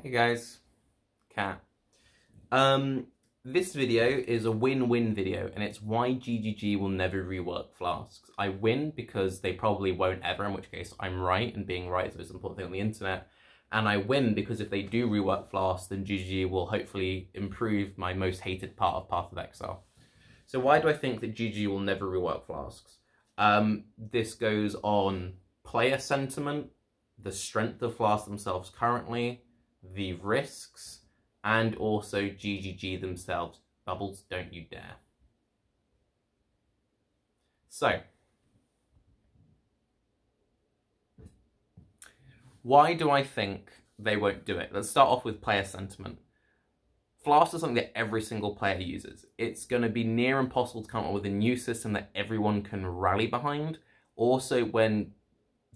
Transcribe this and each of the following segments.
Hey guys, Cat. This video is a win-win video, and it's why GGG will never rework Flasks. I win because they probably won't ever, in which case I'm right, and being right is the most important thing on the internet. And I win because if they do rework Flasks, then GGG will hopefully improve my most hated part of Path of Exile. So why do I think that GGG will never rework Flasks? This goes on player sentiment, the strength of Flasks themselves currently, the risks, and also GGG themselves. Bubbles, don't you dare. So, why do I think they won't do it? Let's start off with player sentiment. Flasks is something that every single player uses. It's going to be near impossible to come up with a new system that everyone can rally behind. Also, when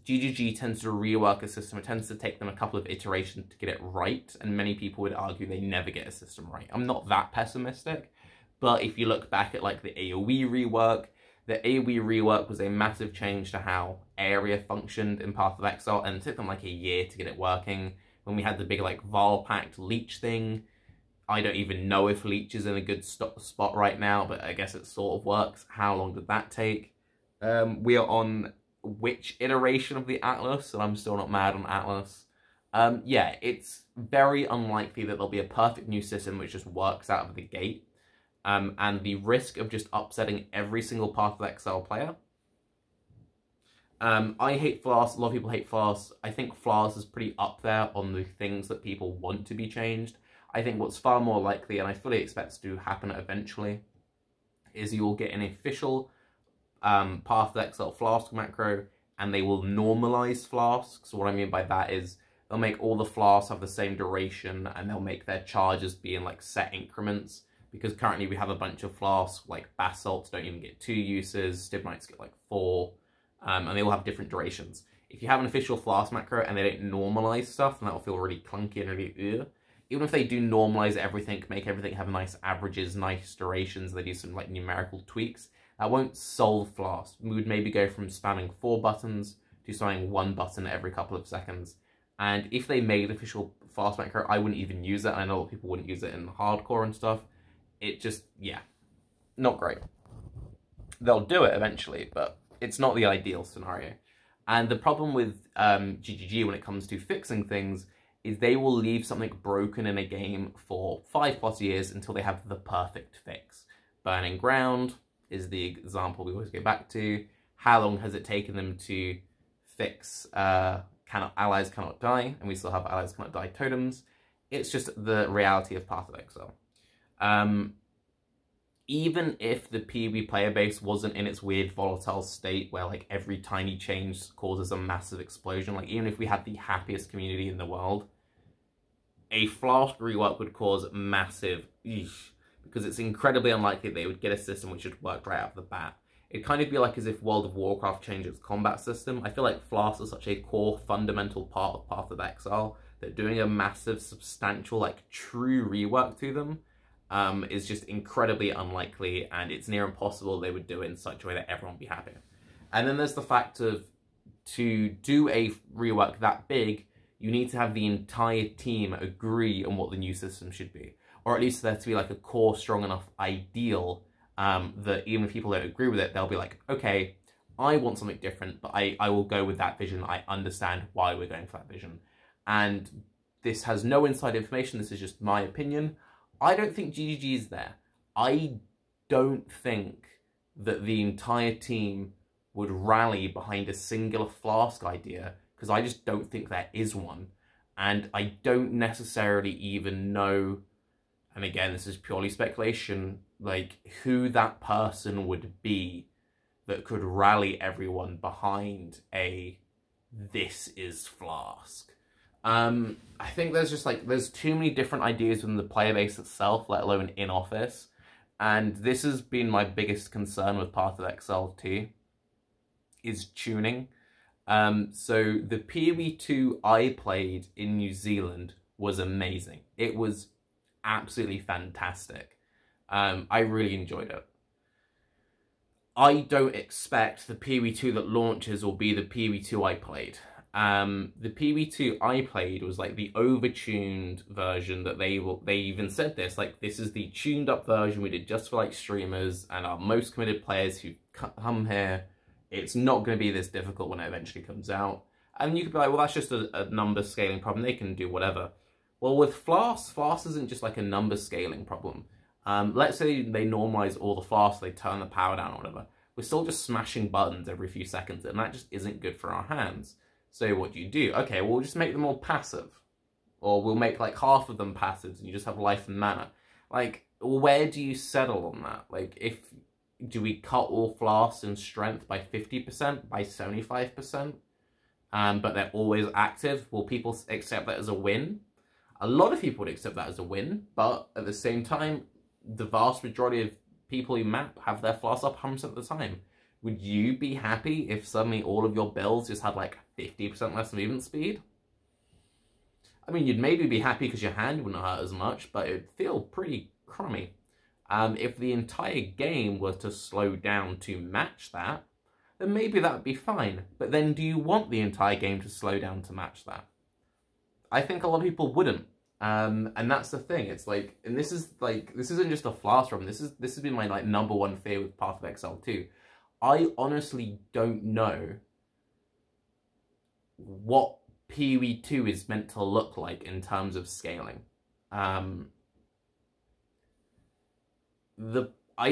GGG tends to rework a system, it tends to take them a couple of iterations to get it right, and many people would argue they never get a system right. I'm not that pessimistic, but if you look back at like the AoE rework, the AoE rework was a massive change to how area functioned in Path of Exile, and it took them like a year to get it working. When we had the big like Vaal Pact leech thing, I don't even know if leech is in a good spot right now, but I guess it sort of works. How long did that take? We are on which iteration of the Atlas, and I'm still not mad on Atlas. Yeah, it's very unlikely that there'll be a perfect new system which just works out of the gate. And the risk of just upsetting every single Path of Exile player. I hate Flasks, a lot of people hate Flasks. I think Flasks is pretty up there on the things that people want to be changed. I think what's far more likely, and I fully expect to happen eventually, is you will get an official Path of Exile Flask macro, and they will normalize Flasks. So what I mean by that is they'll make all the Flasks have the same duration, and they'll make their charges be in like set increments, because currently we have a bunch of Flasks, like Basalts don't even get 2 uses, Stibnites get like 4, and they all have different durations. If you have an official Flask macro and they don't normalize stuff, then that'll feel really clunky and really Even if they do normalize everything, make everything have nice averages, nice durations, they do some like numerical tweaks, that won't solve Flasks. We would maybe go from spamming 4 buttons to spamming 1 button every couple of seconds. And if they made official Flask macro, I wouldn't even use it. I know that people wouldn't use it in hardcore and stuff. It just, yeah, not great. They'll do it eventually, but it's not the ideal scenario. And the problem with GGG when it comes to fixing things is they will leave something broken in a game for 5+ years until they have the perfect fix. Burning Ground is the example we always go back to. How long has it taken them to fix Allies Cannot Die, and we still have Allies Cannot Die totems? It's just the reality of Path of Exile. Even if the PoE player base wasn't in its weird volatile state where like every tiny change causes a massive explosion, like even if we had the happiest community in the world, a Flask rework would cause massive because it's incredibly unlikely they would get a system which would work right out of the bat. It'd kind of be like as if World of Warcraft changed its combat system. I feel like Flask is such a core fundamental part of Path of Exile that doing a massive substantial like true rework to them is just incredibly unlikely, and it's near impossible they would do it in such a way that everyone would be happy. And then there's the fact of, to do a rework that big, you need to have the entire team agree on what the new system should be. Or at least there to be like a core strong enough ideal that even if people don't agree with it, they'll be like, okay, I want something different, but I will go with that vision. I understand why we're going for that vision. And this has no inside information, this is just my opinion. I don't think GGG is there. I don't think that the entire team would rally behind a singular Flask idea, because I just don't think there is one. And I don't necessarily even know, and again, this is purely speculation, like who that person would be that could rally everyone behind a "this is Flask." I think there's just like, there's too many different ideas within the player base itself, let alone in office. And this has been my biggest concern with Path of Exile 2, is tuning. So the PoE2 I played in New Zealand was amazing. It was absolutely fantastic. I really enjoyed it. I don't expect the PoE2 that launches will be the PoE2 I played. The PoE2 I played was like the overtuned version that they even said this, like, this is the tuned up version we did just for like streamers and our most committed players who come here. It's not going to be this difficult when it eventually comes out. And you could be like, well, that's just a number scaling problem. They can do whatever. Well, with Flasks isn't just like a number scaling problem. Let's say they normalize all the Flasks, they turn the power down or whatever. We're still just smashing buttons every few seconds, and that just isn't good for our hands. So what do? Okay, we'll just make them all passive. Or we'll make like half of them passives and you just have life and mana. Like, where do you settle on that? Like, do we cut all Flasks in strength by 50%, by 75%? But they're always active? Will people accept that as a win? A lot of people would accept that as a win, but at the same time, the vast majority of people who map have their Flasks up 100% of the time. Would you be happy if suddenly all of your builds just had like 50% less movement speed? I mean, you'd maybe be happy because your hand wouldn't hurt as much, but it would feel pretty crummy. If the entire game were to slow down to match that, then maybe that would be fine. But then do you want the entire game to slow down to match that? I think a lot of people wouldn't. And that's the thing. It's like, and this isn't just a Flask problem. This has been my like #1 fear with Path of Exile too. I honestly don't know what PoE2 is meant to look like in terms of scaling. I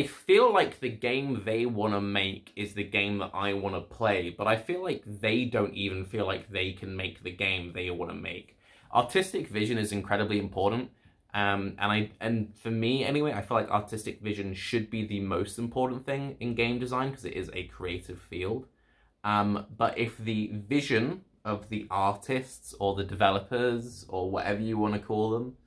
feel like the game they want to make is the game that I want to play, but I feel like they don't even feel like they can make the game they want to make. Artistic vision is incredibly important, and for me anyway, I feel like artistic vision should be the most important thing in game design because it is a creative field. But if the vision of the artists or the developers or whatever you want to call them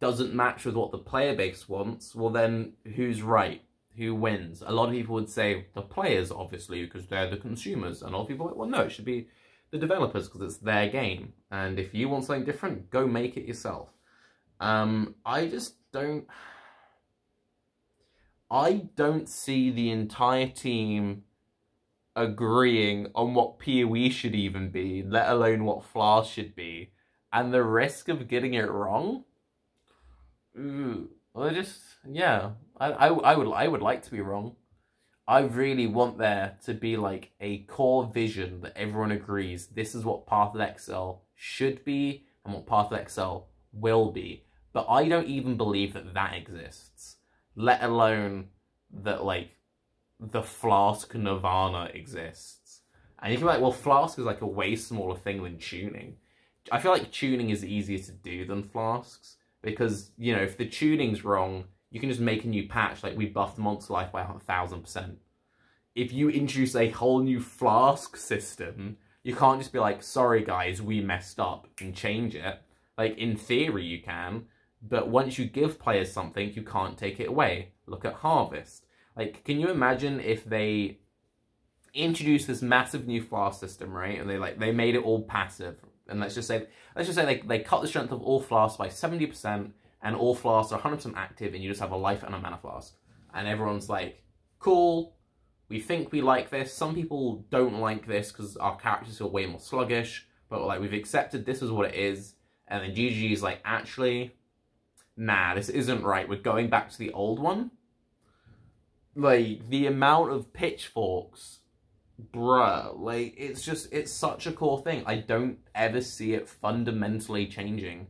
doesn't match with what the player base wants, well then who's right? Who wins? A lot of people would say the players, obviously, because they're the consumers, and a lot of people are like, well no, it should be the developers because it's their game, and if you want something different, go make it yourself. I don't see the entire team agreeing on what PoE should even be, let alone what Flask should be, and the risk of getting it wrong. Ooh, well, I would like to be wrong. I really want there to be like a core vision that everyone agrees this is what Path of Exile should be and what Path of Exile will be. But I don't even believe that that exists, let alone that like the Flask Nirvana exists. And if you're like, well, Flask is like a way smaller thing than tuning. I feel like tuning is easier to do than Flasks because, you know, if the tuning's wrong, you can just make a new patch, like we buffed Monster Life by 1000%. If you introduce a whole new Flask system, you can't just be like, sorry guys, we messed up, and change it. Like, in theory you can, but once you give players something, you can't take it away. Look at Harvest. Like, can you imagine if they introduced this massive new Flask system, right? And they made it all passive. And let's just say they cut the strength of all Flasks by 70%, and all Flasks are 100% active, and you just have a life and a mana flask. And everyone's like, cool, we think we like this. Some people don't like this because our characters are way more sluggish, but like, we've accepted this is what it is. And then GGG is like, actually, nah, this isn't right. We're going back to the old one. Like, the amount of pitchforks, bruh, like, it's such a core thing. I don't ever see it fundamentally changing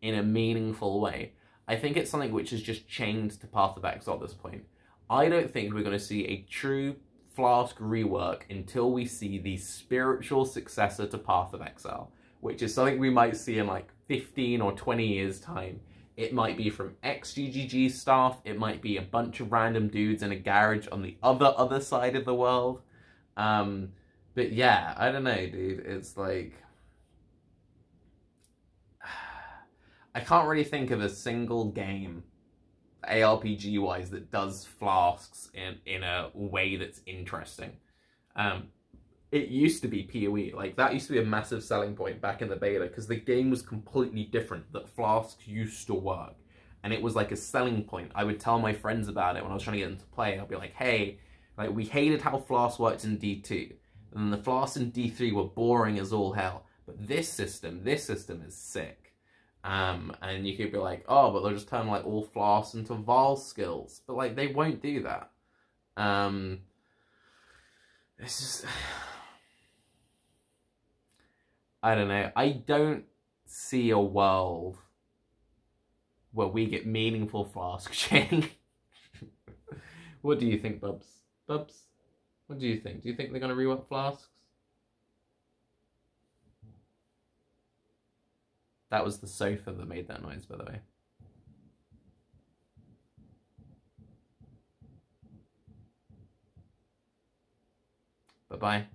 in a meaningful way. I think it's something which is just chained to Path of Exile at this point. I don't think we're going to see a true Flask rework until we see the spiritual successor to Path of Exile, which is something we might see in like 15 or 20 years' time. It might be from ex-GGG staff, it might be a bunch of random dudes in a garage on the other side of the world. But yeah, I don't know, dude. It's like, I can't really think of a single game, ARPG-wise, that does Flasks in a way that's interesting. It used to be PoE. Like, that used to be a massive selling point back in the beta, because the game was completely different, that Flasks used to work. And it was like a selling point. I would tell my friends about it when I was trying to get them to play. I'd be like, hey, like, we hated how Flask worked in D2. And the Flasks in D3 were boring as all hell. But this system is sick. And you could be like, oh, but they'll just turn like all Flasks into Val skills. But like, they won't do that. It's just... I don't know. I don't see a world where we get meaningful Flask chain. What do you think, Bubs? Bubs? What do you think? Do you think they're going to rework Flasks? That was the sofa that made that noise, by the way. Bye-bye.